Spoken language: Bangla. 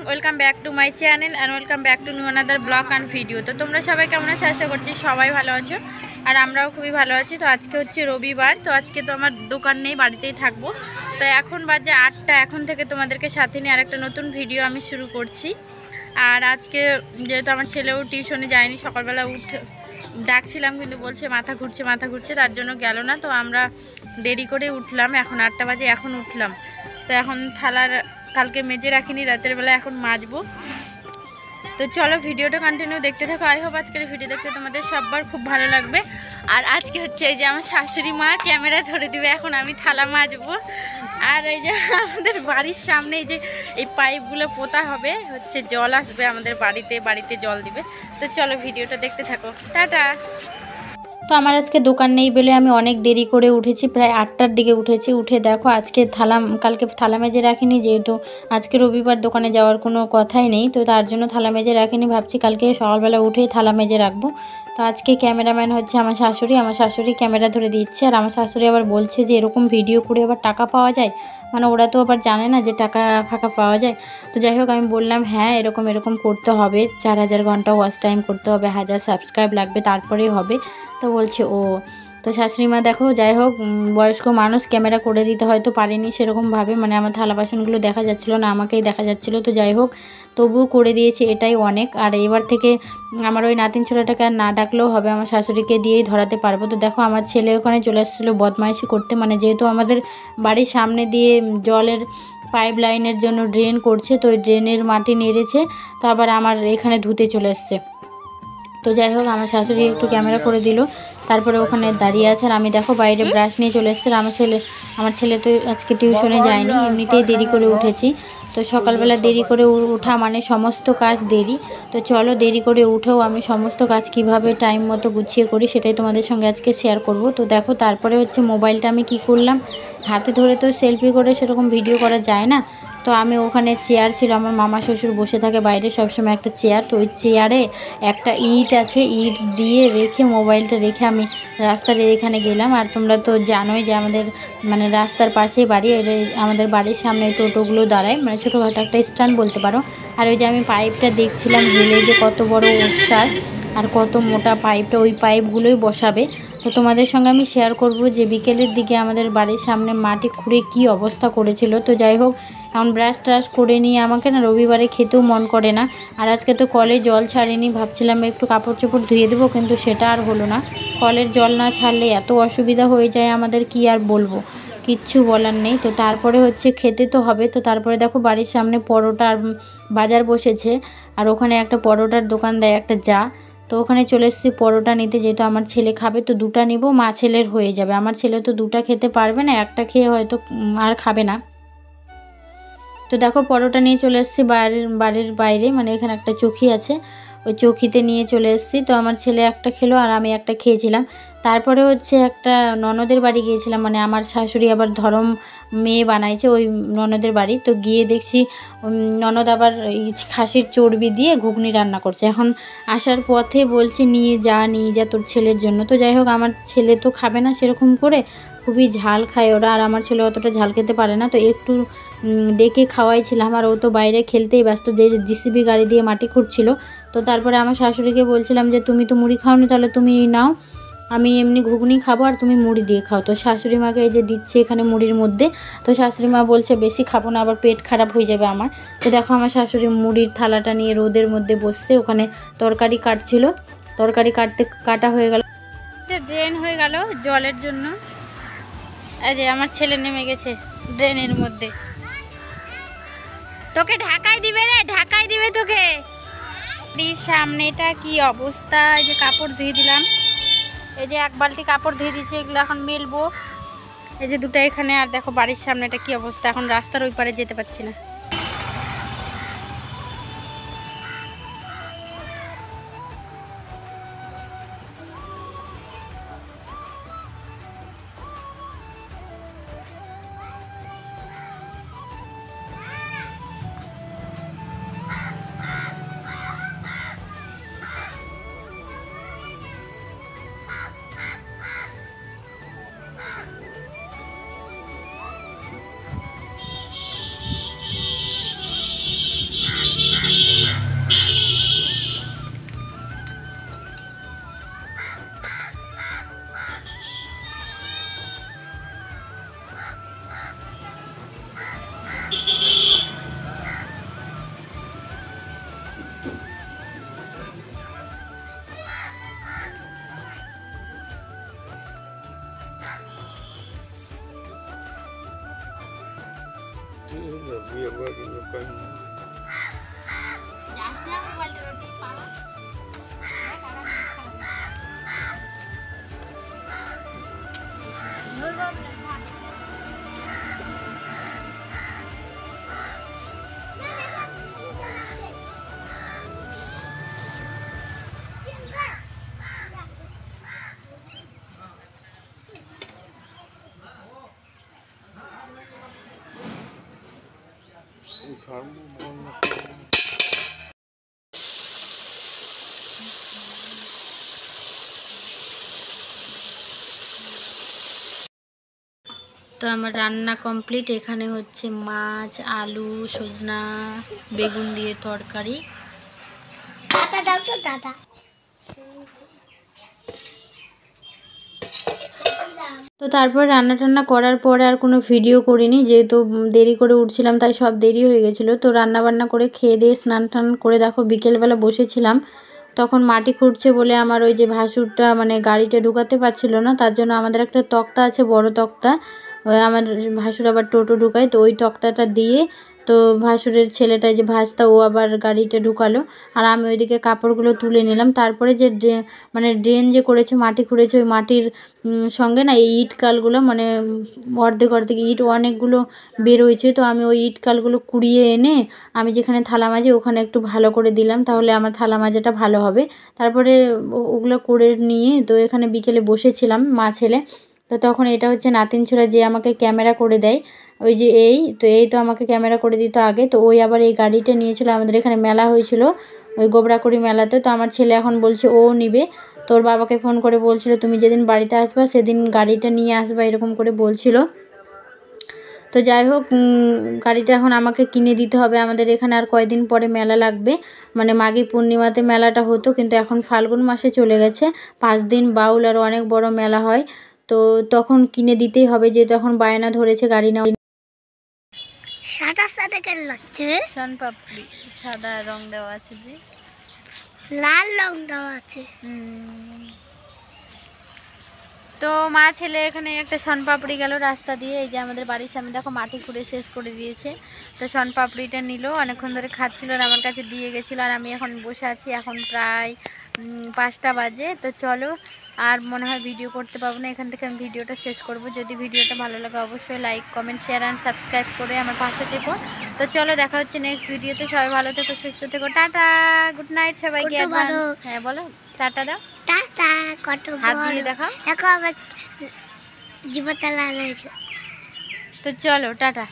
Morning, welcome back to my channel and welcome back to new another blog and video. তো তোমরা সবাই কেমন আছো? আশা করছি সবাই ভালো আছো আর আমরাও খুবই ভালো আছি। তো আজকে হচ্ছে রবিবার, তো আজকে তো আমার দোকান নেই, বাড়িতেই থাকবো। তো এখন বাজে 8টা, এখন থেকে তোমাদেরকে সাথে নিয়ে আরেকটা নতুন ভিডিও আমি শুরু করছি। আর আজকে যেহেতু আমার ছেলেও টিউশনে যায়নি, সকালবেলা ডাকছিলাম কিন্তু বলছে মাথা ঘুরছে, তার জন্য গেল না। তো আমরা দেরি করে উঠলাম, এখন 8টা বাজে, এখন উঠলাম। তো এখন থালার কালকে মেজে রাখিনি, রাতের বেলা এখন মাজবো। তো চলো ভিডিওটা কন্টিনিউ দেখতে থাকো। আই হোপ আজকের ভিডিও দেখতে তোমাদের সবার খুব ভালো লাগবে। আর আজকে হচ্ছে এই যে আমার শাশুড়ি মা ক্যামেরা ধরে দিবে, এখন আমি থালা মাজবো। আর এই যে আমাদের বাড়ির সামনে যে এই পাইপগুলো পোতা হবে, হচ্ছে জল আসবে আমাদের বাড়িতে জল দিবে। তো চলো ভিডিওটা দেখতে থাকো, টাটা। তো আমার আজকে দোকান নেই বলে আমি অনেক দেরি করে উঠেছি, প্রায় 8টার দিকে উঠেছি। উঠে দেখো আজকে কালকে থালা মেজে রাখিনি, যেহেতু আজকে রবিবার দোকানে যাওয়ার কোনো কথাই নেই, তো তার জন্য থালা মেজে রাখিনি। ভাবছি কালকে সকালবেলা উঠেই থালা মেজে রাখবো। তো আজকে ক্যামেরাম্যান হচ্ছে আমার শাশুড়ি ক্যামেরা ধরে দিচ্ছে। আর আমার শাশুড়ি আবার বলছে যে এরকম ভিডিও করে আবার টাকা পাওয়া যায়, মানে ওরা তো আবার জানে না যে টাকা ফাঁকা পাওয়া যায়। তো যাই হোক আমি বললাম হ্যাঁ এরকম করতে হবে, 4000 ঘন্টা ওয়াচ টাইম করতে হবে, 1000 সাবস্ক্রাইব লাগবে, তারপরেই হবে। তো বলছে ও। তো শাশুড়ি মা দেখো, যাই হোক বয়স্ক মানুষ, ক্যামেরা করে দিতে হয়তো পারেনি সেরকমভাবে, মানে আমার থালা বাসনগুলো দেখা যাচ্ছিলো না, আমাকেই দেখা যাচ্ছিলো। তো যাই হোক তবুও করে দিয়েছে, এটাই অনেক। আর এবার থেকে আমার ওই নাতিন ছোটাটাকে আর না ডাকলেও হবে, আমার শাশুড়িকে দিয়েই ধরাতে পারবো। তো দেখো আমার ছেলে ওখানে চলে আসছিলো বদমাইশি করতে, মানে যেহেতু আমাদের বাড়ির সামনে দিয়ে জলের পাইপ লাইনের জন্য ড্রেন করছে, তো ওই ড্রেনের মাটি নেড়েছে, তো আবার আমার এখানে ধুতে চলে এসছে। তো যাই হোক আমার শাশুড়ি একটু ক্যামেরা করে দিল, তারপরে ওখানে দাঁড়িয়ে আছে। আর আমি দেখো বাইরে ব্রাশ নিয়ে চলে এসেছি। আমার ছেলে তো আজকে টিউশনে যায়নি, এমনিতেই দেরি করে উঠেছি। তো সকালবেলা দেরি করে ওঠা মানে সমস্ত কাজ দেরি। তো চলো দেরি করে উঠেও আমি সমস্ত কাজ কিভাবে টাইম মতো গুছিয়ে করি সেটাই তোমাদের সঙ্গে আজকে শেয়ার করব। তো দেখো তারপরে হচ্ছে মোবাইলটা আমি কি করলাম, হাতে ধরে তো সেলফি করে সেরকম ভিডিও করা যায় না। তো আমি ওখানে চেয়ার ছিল, আমার মামা শ্বশুর বসে থাকে বাইরে সবসময় একটা চেয়ার, তো ওই চেয়ারে একটা ইট আছে, ইট দিয়ে রেখে মোবাইলটা রেখে আমি রাস্তার এখানে গেলাম। আর তোমরা তো জানোই যে আমাদের মানে রাস্তার পাশে বাড়ি, আমাদের বাড়ির সামনে টোটোগুলো দাঁড়ায়, মানে ছোটোখাটো একটা স্ট্যান্ড বলতে পারো। আর ওই যে আমি পাইপটা দেখছিলাম হেলে, যে কত বড় ওসার আর কত মোটা পাইপটা, ওই পাইপগুলোই বসাবে। তো তোমাদের সঙ্গে আমি শেয়ার করব যে বিকেলের দিকে আমাদের বাড়ির সামনে মাটি খুঁড়ে কী অবস্থা করেছিল। তো যাই হোক এখন ব্রাশ ট্রাশ করে নিয়ে আমাকে না রবিবারে খেতেও মন করে না। আর আজকে তো কলে জল ছাড়েনি, ভাবছিলাম একটু কাপড় চোপড় ধুয়ে দেবো, কিন্তু সেটা আর হলো না। কলের জল না ছাড়লে এত অসুবিধা হয়ে যায় আমাদের, কি আর বলবো, কিচ্ছু বলার নেই। তো তারপরে হচ্ছে খেতে তো হবে। তো তারপরে দেখো বাড়ির সামনে পরোটার বাজার বসেছে, আর ওখানে একটা পরোটার দোকান দেয় একটা যা। তো ওখানে চলে এসেছি পরোটা নিতে, যেহেতু আমার ছেলে খাবে তো দুটা নিব, মা ছেলের হয়ে যাবে। আমার ছেলে তো দুটা খেতে পারবে না, একটা খেয়ে হয়তো আর খাবে না। তো দেখো পরোটা নিয়ে চলে এসেছি বাড়ির বাইরে, মানে এখানে একটা চৌকি আছে, ওই চৌকিতে নিয়ে চলে এসেছি। তো আমার ছেলে একটা খেলো আর আমি একটা খেয়েছিলাম। তারপরে হচ্ছে একটা ননদের বাড়ি গিয়েছিলাম, মানে আমার শাশুড়ি আবার ধরম মেয়ে বানাইছে ওই ননদের বাড়ি। তো গিয়ে দেখছি ননদ আবার খাসির চর্বি দিয়ে ঘুগনি রান্না করছে। এখন আসার পথে বলছে নিয়ে যা তোর ছেলের জন্য। তো যাই হোক আমার ছেলে তো খাবে না সেরকম করে, খুবই ঝাল খায় ওরা, আর আমার ছেলে অতটা ঝাল খেতে পারে না। তো একটু ডেকে খাওয়াইছিলাম, আর ও তো বাইরে খেলতেই ব্যস্ত, যে জিসিবি গাড়ি দিয়ে মাটি খুঁড়ছিল। তো তারপরে আমার শাশুড়িকে বলছিলাম যে তুমি তো মুড়ি খাওনি, তাহলে তুমি নাও, আমি এমনি ঘুগনি খাবো আর তুমি মুড়ি দিয়ে খাও। তো শাশুড়ি মাকে এই যে দিচ্ছে এখানে মুড়ির মধ্যে। তো শাশুড়ি মা বলছে বেশি খাবো না, আবার পেট খারাপ হয়ে যাবে আমার। তো দেখো আমার শাশুড়ি মুড়ির থালাটা নিয়ে রোদের মধ্যে বসছে, ওখানে তরকারি কাটছিল, তরকারি কাটা হয়ে গেল, ড্রেন হয়ে গেল জলের জন্য। এই যে আমার ছেলে নেমে গেছে ড্রেনের মধ্যে, তোকে ঢাকায় দিবে রে, ঢাকায় দিবে তোকে। সামনেটা কি অবস্থা, এই যে কাপড় ধুয়ে দিলাম, এই যে এক বালতি কাপড় ধুয়ে দিয়েছি, এগুলো এখন মেলবো। এই যে দুটো এখানে, আর দেখো বাড়ির সামনেটা কি অবস্থা, এখন রাস্তার ওই পারে যেতে পারছি না। তো আমার রান্না কমপ্লিট। এখানে হচ্ছে মাছ, আলু, সজনা, বেগুন দিয়ে তরকারি। তো তারপর রান্না টান্না করার পরে আর কোনো ভিডিও করিনি, যেহেতু দেরি করে উঠছিলাম তাই সব দেরি হয়ে গেছিলো। তো রান্না বান্না করে খেয়ে দিয়ে স্নান টান করে দেখো বিকেলবেলা বসেছিলাম, তখন মাটি খুঁড়ছে বলে আমার ওই যে ভাসুরটা মানে গাড়িটা ঢুকাতে পারছিল না, তার জন্য আমাদের একটা তক্তা আছে, বড় তক্তা, আমার ভাসুর আবার টোটো ঢুকায়, তো ওই তক্তাটা দিয়ে তো ভাসুরের ছেলেটা যে ভাসতা ও আবার গাড়িটা ঢুকালো, আর আমি ওইদিকে কাপড়গুলো তুলে নিলাম। তারপরে যে মানে ড্রেন যে করেছে, মাটি খুঁড়েছে, ওই মাটির সঙ্গে না এই ইট কালগুলো মানে অর্ধেক অর্ধেক ইট অনেকগুলো বের হয়েছে, তো আমি ওই ইট কালগুলো কুড়িয়ে এনে আমি যেখানে থালা মাজি ওখানে একটু ভালো করে দিলাম, তাহলে আমার থালা মাজাটা ভালো হবে। তারপরে ওগুলো করে নিয়ে তো এখানে বিকেলে বসেছিলাম মা ছেলে। তো তখন এটা হচ্ছে নাতিন ছোড়া যে আমাকে ক্যামেরা করে দেয়, ওই যে এই তো আমাকে ক্যামেরা করে দিত আগে, তো ওই আবার এই গাড়িটা নিয়েছিল, আমাদের এখানে মেলা হয়েছিল ওই গোবরাকুড়ি মেলাতে। তো আমার ছেলে এখন বলছে ও নিবে, তোর বাবাকে ফোন করে বলছিল তুমি যেদিন বাড়িতে আসবা সেদিন গাড়িটা নিয়ে আসবা, এরকম করে বলছিল। তো যাই হোক, গাড়িটা এখন আমাকে কিনে দিতে হবে। আমাদের এখানে আর কয়দিন পরে মেলা লাগবে, মানে মাঘী পূর্ণিমাতে মেলাটা হতো, কিন্তু এখন ফাল্গুন মাসে চলে গেছে। 5 দিন বাউল আর অনেক বড় মেলা হয়, তো তখন কিনে দিতেই হবে, যেহেতু এখন বায়না ধরেছে গাড়ি নেওয়া। সাদা সাদা কেন লাগছে? শনপাপড়ি সাদা রং দেওয়া আছে, যে লাল রং দেওয়া আছে। তো মা ছেলে এখানে একটা শনপাপড়ি গেল রাস্তা দিয়ে, এই যে আমাদের বাড়ির সামনে দেখো মাটি খুঁড়ে শেষ করে দিয়েছে। তো শনপাপড়িটা নিল, অনেকক্ষণ ধরে খাচ্ছিল আর আমার কাছে দিয়ে গেছিলো, আর আমি এখন বসে আছি। এখন প্রায় 5টা বাজে। তো চলো, আর মনে হয় ভিডিও করতে পারবো না, এখান থেকে আমি ভিডিওটা শেষ করব। যদি ভিডিওটা ভালো লাগে অবশ্যই like, comment, share and subscribe করে আমার পাশে থেকো। তো চলো, দেখা হচ্ছে নেক্সট ভিডিওতে। সবাই ভালো থেকো, সুস্থ থেকো, টাটা, গুড নাইট সবাইকে অ্যাডভান্স। হ্যাঁ বলো, টাটা দাও, টাটা। কত হাত বড় দিয়ে দেখাও, দেখো আবার জীবতলা লাগে। তো চলো টাটা।